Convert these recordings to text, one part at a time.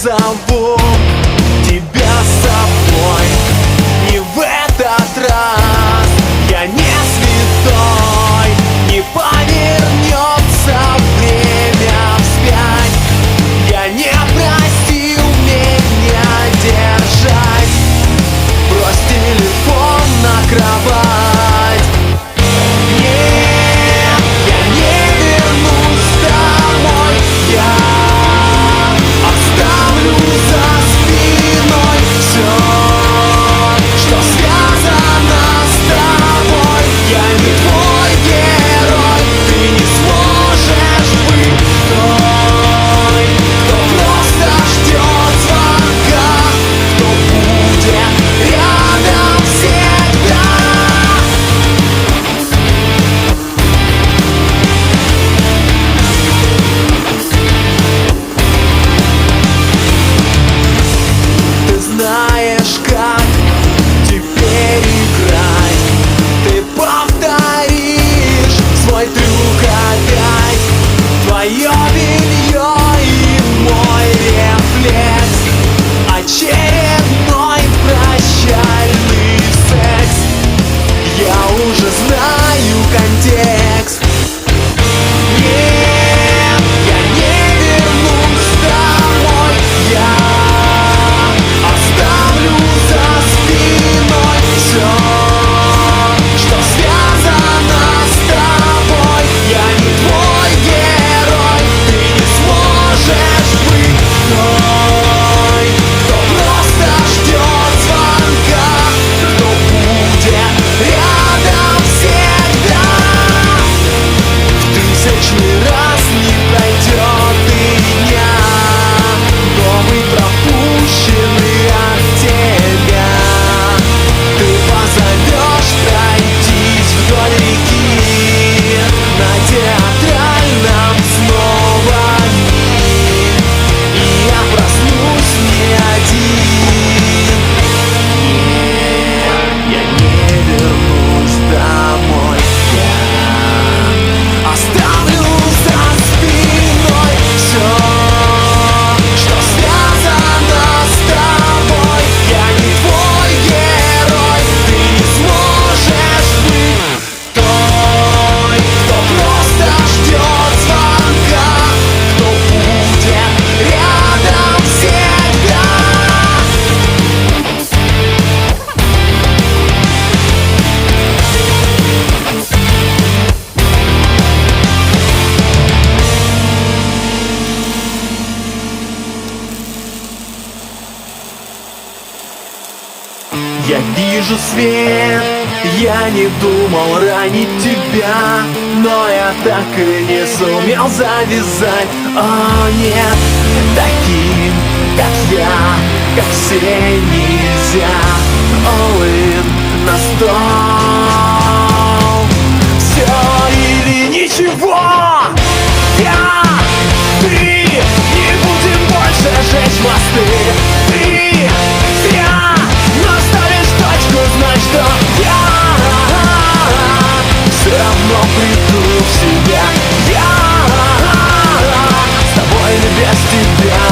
зову тебя с собой. Не в этот раз, я не святой, не повернется время вспять. Я не простил меня держать, брось телефон на кровать. Нет, я не вернусь домой, я оставлю за спиной все, что связано с тобой. Я не твой герой, ты не сможешь быть той, кто просто ждет звонка, кто будет рядом всегда. Ты знаешь, как теперь играть, ты повторишь свой трюк опять. Твое белье и мой рефлекс, очередной прощальный секс. Я уже знаю контекст. Нет, я не вернусь домой, я оставлю за спиной все, что связано с тобой. Я не твой герой, ты не сможешь быть той, кто просто ждет звонка, кто будет рядом всегда. В тысячный раз не пройдет и дня, новый пропущенный от тебя. Ты позовешь пройтись вдоль реки, на театральном снова миг, и я проснусь не один. Нет, я не вернусь домой, я оставлю за спиной все, что связано с тобой. Я не твой герой, ты не сможешь быть той, кто просто ждет звонка, кто будет рядом всегда. Я вижу свет, я не думал ранить тебя, но я так и не сумел завязать. О нет, таким, как я, как все, нельзя. All in на стол, все или ничего. Я, ты, не будем больше жечь мосты. Ты, зря наставишь точку, знай, что я все равно приду в себя. Я с тобой или без тебя.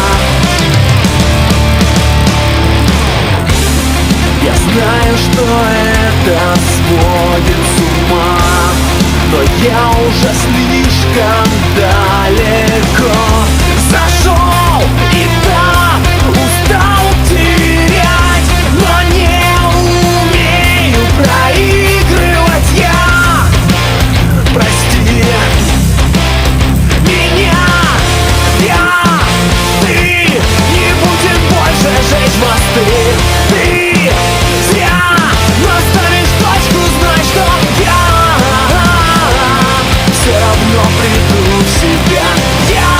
Я знаю, что это сводит с ума, но я уже слишком далеко зашел и так устал терять, но не умею проигрывать я. Прости меня, я, ты, не будем больше жечь мосты. Ты зря наставишь точку, знай, что я все равно приду в себя. Я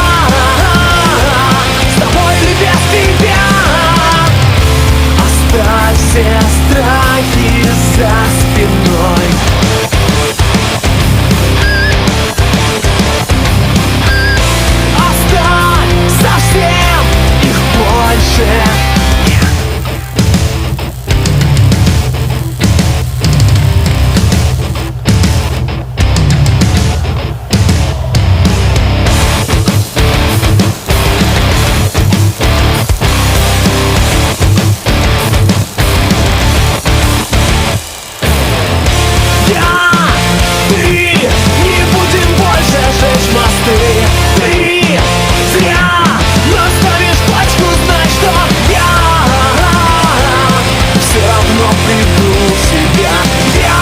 с тобой сжечь мосты. Ты зря наставишь пачку, знай, что я все равно приду в себя. Я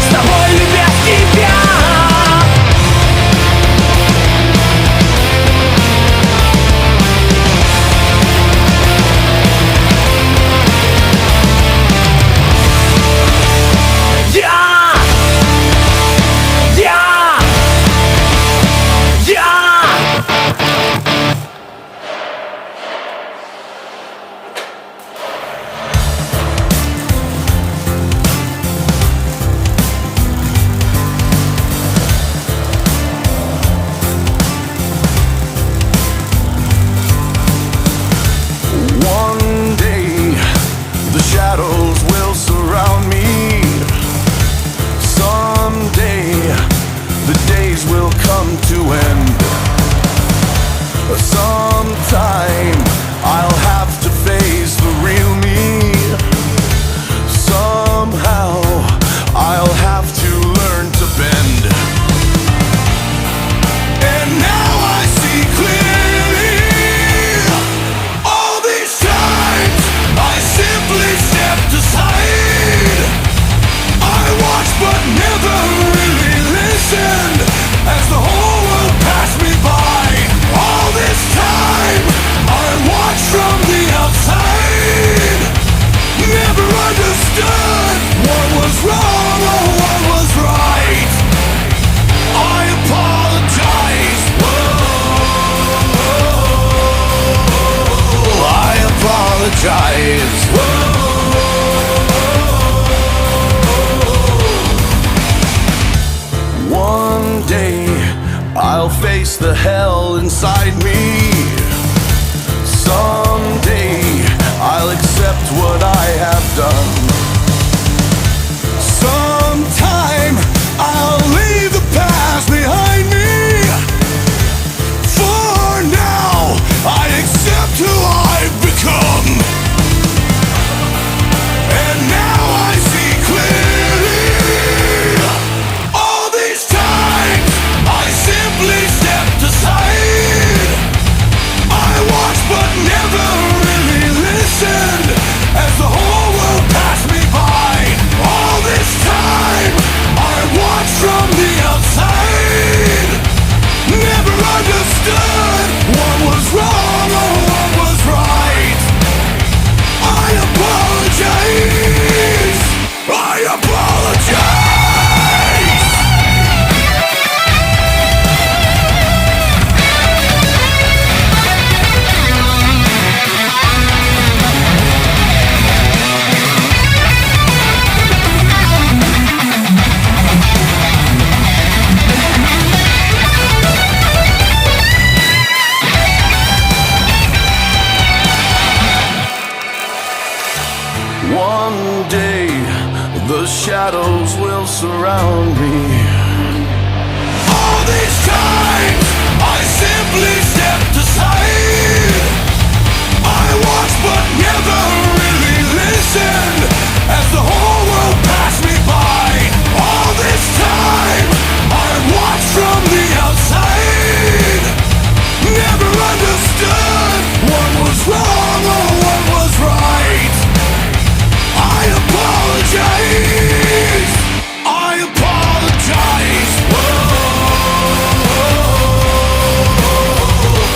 с тобой, любя тебя. Shadows will surround me. Someday the days will come to end. Sometime I'll have to face the real me. Somehow I'll have to learn to bend. And now I see clearly. All these times I simply stepped aside. I watched but never really listened as the whole world passed me by. All this time I watched from the outside. Never understood what was wrong or what was right. I apologize. Whoa, I apologize. One day I'll face the hell inside me. Someday I'll accept what I have done. Sometime I'll leave the past behind me. For now I accept who I've become. And now I see clearly. All these times I simply stepped aside. I watched but never really listened as the whole world passed me by. All this time I watched from the outside. Never understood what was wrong or what was right. I apologize. I apologize. One day the shadows will surround me. All these times I simply stepped aside. I watched but never really listened as the whole world passed me by. All this time I watched from the outside. Never understood what was wrong or what was right. I apologize. I apologize. Whoa.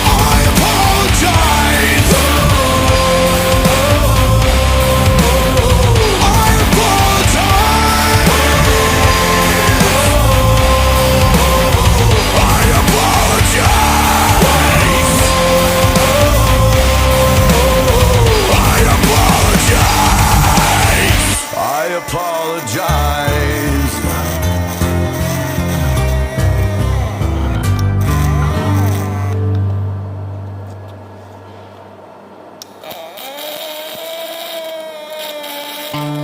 I apologize. I apologize. I apologize. I apologize. I apologize.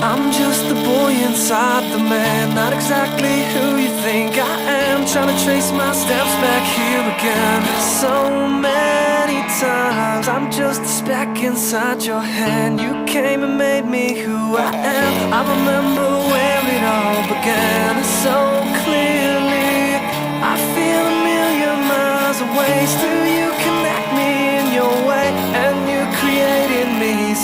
I'm just the boy inside the man, not exactly who you think I am. Trying to trace my steps back here again. So many times I'm just a speck inside your hand. You came and made me who I am. I remember where it all began so clearly.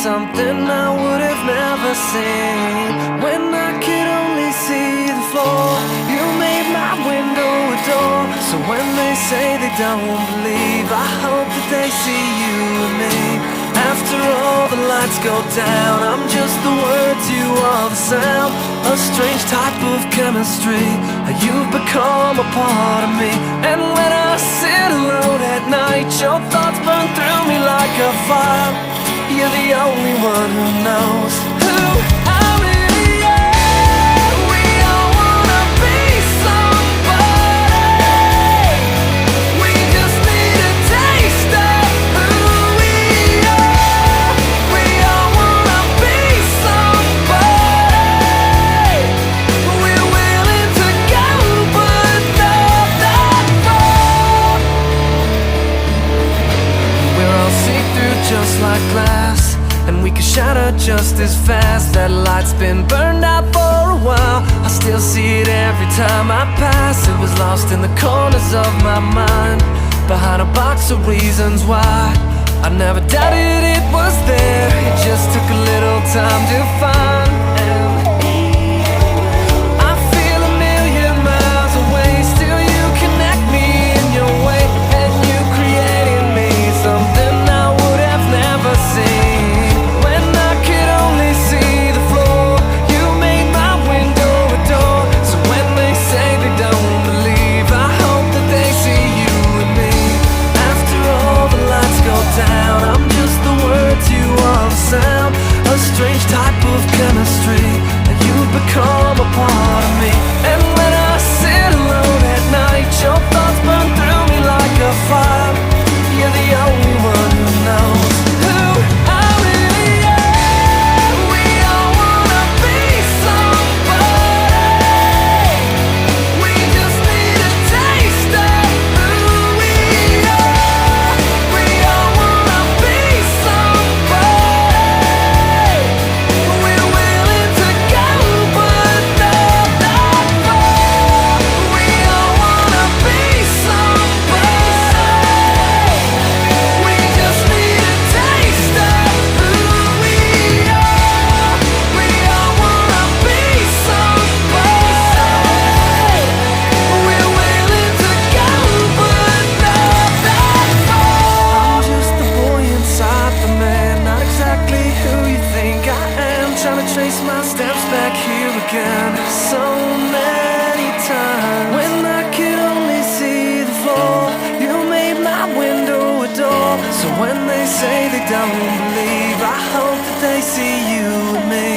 something I would have never seen. When I could only see the floor, you made my window a door. So when they say they don't believe, I hope that they see you and me. After all the lights go down, I'm just the words, you are the sound. A strange type of chemistry, you've become a part of me. And when I sit alone at night, your thoughts burn through me like a fire. You're the only one who knows who I really am. We all wanna be somebody. We just need a taste of who we are. We all wanna be somebody. We're willing to go, but not that far. We're all see-through just like glass, and we can shatter just as fast. That light's been burned out for a while. I still see it every time I pass. It was lost in the corners of my mind, behind a box of reasons why I never doubted it was there. It just took a little time to find. And I feel a million miles away, still you connect me in your way. And you created me something I would have never seen. When I could only see the floor, you made my window a door. So when they say they don't believe, I hope that they see you and me. After all the lights go down, I'm just the words, you are the sound. A strange type of chemistry, you've become a part of me. And when I sit alone at night, your thoughts burn through me like a fire. You're the only one who knows who I really am. We all wanna be somebody. We just need a taste of who we are. We all wanna be somebody. We're willing to go, but not that far. We all wanna be somebody. We just need a taste of who we are. We all wanna be somebody. We're willing to go, but not that far. I'm just the boy inside the man, not exactly who you think I am. Trying to trace my steps back here again so many times. When I could only see the floor, you made my window a door. So when they say they don't believe, I hope that they see you and me.